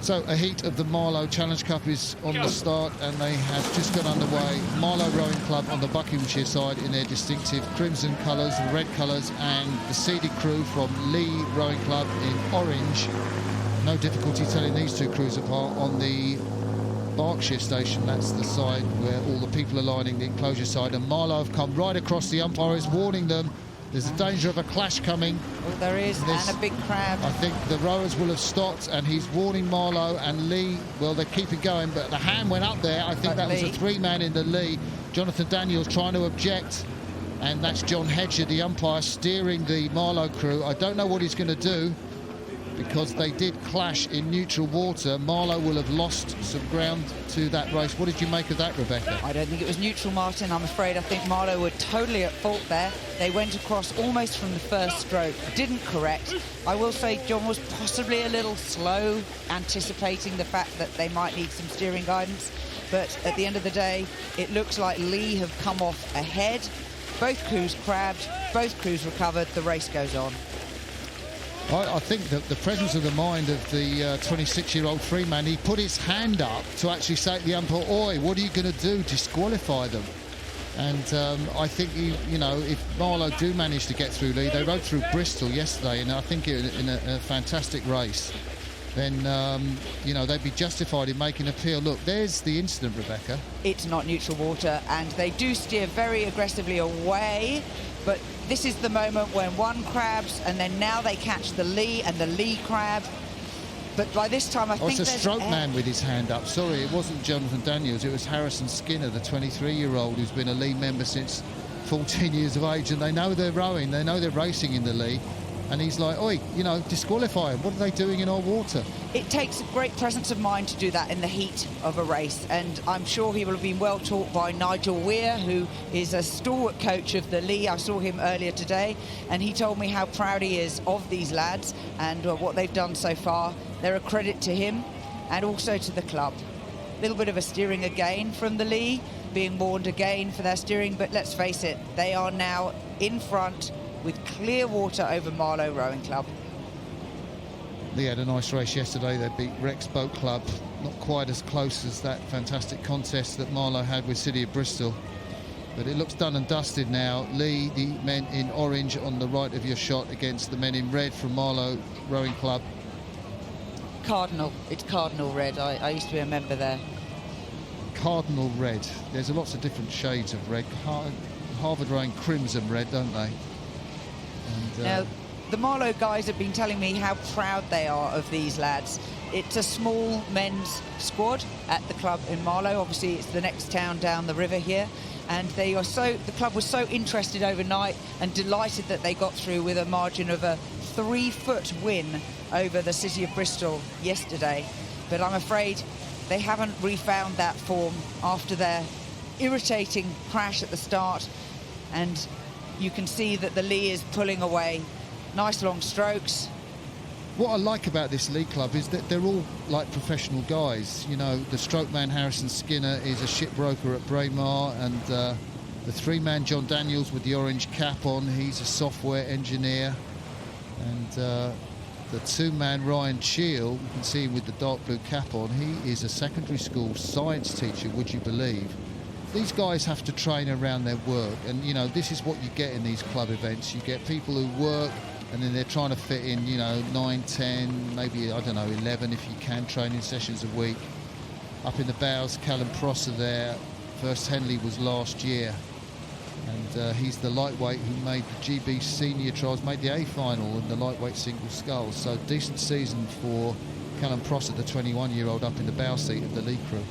So a heat of the Marlow Challenge Cup is on the start, and they have just got underway. Marlow Rowing Club on the Buckinghamshire side in their distinctive crimson colours, red colours, and the seeded crew from Lea Rowing Club in orange. No difficulty telling these two crews apart on the Berkshire station. That's the side where all the people are lining the enclosure side, and Marlow have come right across. The umpire is warning them. There's a danger of a clash coming. Oh, there is, and a big crab. I think the rowers will have stopped, and he's warning Marlow and Lea. Well, they're keeping going, but the hand went up there. I think that was a three-man in the Lea. Jonathan Daniels trying to object, and that's John Hedger, the umpire, steering the Marlow crew. I don't know what he's going to do, because they did clash in neutral water. Marlow will have lost some ground to that race. What did you make of that, Rebecca? I don't think it was neutral, Martin. I'm afraid I think Marlow were totally at fault there. They went across almost from the first stroke, didn't correct. I will say John was possibly a little slow, anticipating the fact that they might need some steering guidance. But at the end of the day, it looks like Lea have come off ahead. Both crews crabbed, both crews recovered. The race goes on. I think that the presence of the mind of the 26-year-old three-man, he put his hand up to actually say to the umpire, "Oi, what are you going to do? Disqualify them." And I think, you know, if Marlow do manage to get through Lea, they rode through Bristol yesterday, and I think in a fantastic race, then, you know, they'd be justified in making an appeal. Look, there's the incident, Rebecca. It's not neutral water, and they do steer very aggressively away, but this is the moment when one crabs, and then now they catch the Lea, and the Lea crab. But by this time, I think it's a stroke man with his hand up. Sorry, it wasn't Jonathan Daniels. It was Harrison Skinner, the 23-year-old who's been a Lea member since 14 years of age, and they know they're rowing, they know they're racing in the Lea. And he's like, "Oi, you know, disqualify them. What are they doing in our water?" It takes a great presence of mind to do that in the heat of a race, and I'm sure he will have been well taught by Nigel Weir, who is a stalwart coach of the Lea. I saw him earlier today, and he told me how proud he is of these lads and what they've done so far. They're a credit to him and also to the club. A little bit of a steering again from the Lea, being warned again for their steering, but let's face it, they are now in front with clear water over Marlow Rowing Club. They had a nice race yesterday. They beat Rex Boat Club. Not quite as close as that fantastic contest that Marlow had with City of Bristol. But it looks done and dusted now. Lea, the men in orange on the right of your shot, against the men in red from Marlow Rowing Club. Cardinal. It's Cardinal red. I used to be a member there. Cardinal red. There's lots of different shades of red. Harvard rowing crimson red, don't they? And, now, the Marlow guys have been telling me how proud they are of these lads. It's a small men's squad at the club in Marlow. Obviously, it's the next town down the river here. And they are the club was so interested overnight and delighted that they got through with a margin of a 3-foot win over the City of Bristol yesterday. But I'm afraid they haven't refound that form after their irritating crash at the start. And you can see that the Lea is pulling away. Nice long strokes. What I like about this Lea club is that they're all like professional guys. You know, the stroke man Harrison Skinner is a shipbroker at Braemar, and the three-man John Daniels with the orange cap on, he's a software engineer. And the two-man Ryan Cheel, you can see him with the dark blue cap on, he is a secondary school science teacher, would you believe? These guys have to train around their work, and you know, this is what you get in these club events. You get people who work, and then they're trying to fit in, you know, 9, 10, maybe, I don't know, 11 if you can, training sessions a week. Up in the bows, Callum Prosser there. First Henley was last year, and he's the lightweight who made the GB senior trials, made the A final in the lightweight single sculls. So decent season for Callum Prosser, the 21-year-old up in the bow seat of the Lea crew.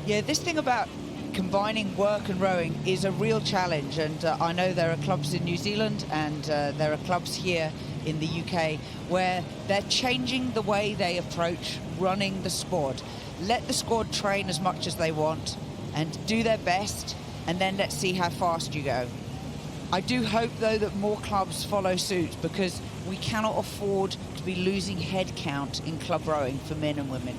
Yeah, this thing about combining work and rowing is a real challenge, and I know there are clubs in New Zealand and there are clubs here in the UK where they're changing the way they approach running the squad. Let the squad train as much as they want and do their best, and then let's see how fast you go. I do hope, though, that more clubs follow suit, because we cannot afford to be losing head count in club rowing for men and women.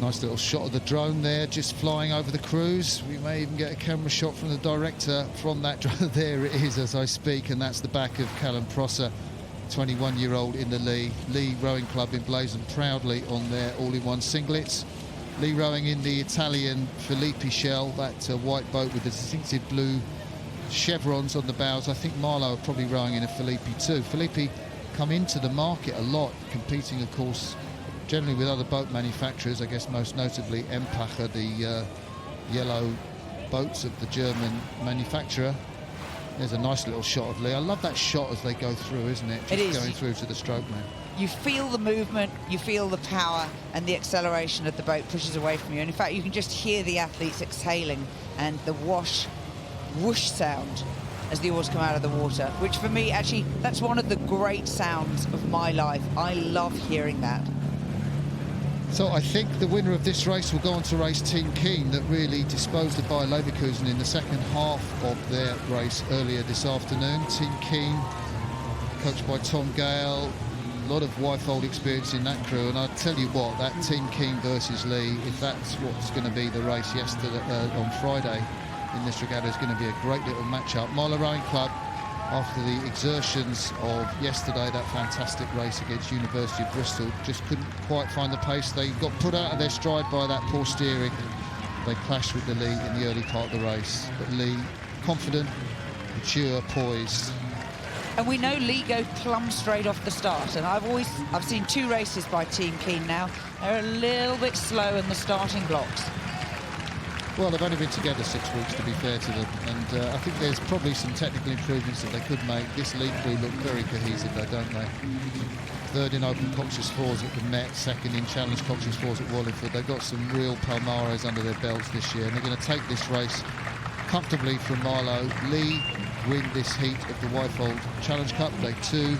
Nice little shot of the drone there, just flying over the crews. We may even get a camera shot from the director from that drone. There it is as I speak, and that's the back of Callum Prosser 21-year-old in the Lea Rowing Club emblazoned proudly on their all-in-one singlets. Lea rowing in the Italian Filippi shell, that white boat with the distinctive blue chevrons on the bows. I think Marlow are probably rowing in a Filippi too. Filippi come into the market a lot, competing, of course, generally with other boat manufacturers. I guess most notably Empacher, the yellow boats of the German manufacturer. There's a nice little shot of Lea. I love that shot as they go through, isn't it? Just going through to the stroke man. You feel the movement, you feel the power, and the acceleration of the boat pushes away from you. And in fact, you can just hear the athletes exhaling and the whoosh sound as the oars come out of the water, which for me, actually, that's one of the great sounds of my life. I love hearing that. So I think the winner of this race will go on to race Team Keen, that really disposed of Bayer Leverkusen in the second half of their race earlier this afternoon. Team Keen, coached by Tom Gale, a lot of Wyfold experience in that crew, and I tell you what, that Team Keen versus Lea, if that's what's going to be the race yesterday on Friday in this regatta, is going to be a great little match-up. Marlow Rowing Club, after the exertions of yesterday, that fantastic race against University of Bristol, just couldn't quite find the pace. They got put out of their stride by that poor steering. They clashed with the Lea in the early part of the race, but Lea confident, mature, poised. And we know Lea go plumb straight off the start, and I've seen 2 races by Team Keen now. They're a little bit slow in the starting blocks. Well, they've only been together 6 weeks, to be fair to them, and I think there's probably some technical improvements that they could make. This Lea crew look very cohesive, though, don't they? Third in Open Cox's Fours at the Met, second in Challenge Cox's Fours at Wallingford. They've got some real Palmares under their belts this year, and they're going to take this race comfortably from Marlow. Lea win this heat of the Wyfold Challenge Cup, day 2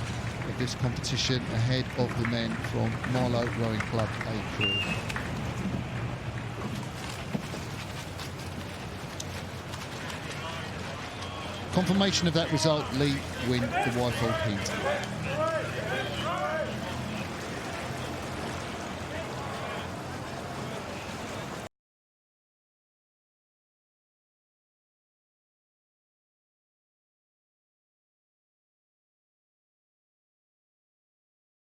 of this competition, ahead of the men from Marlow Rowing Club A crew. Confirmation of that result, Lea win the Wyfold heat.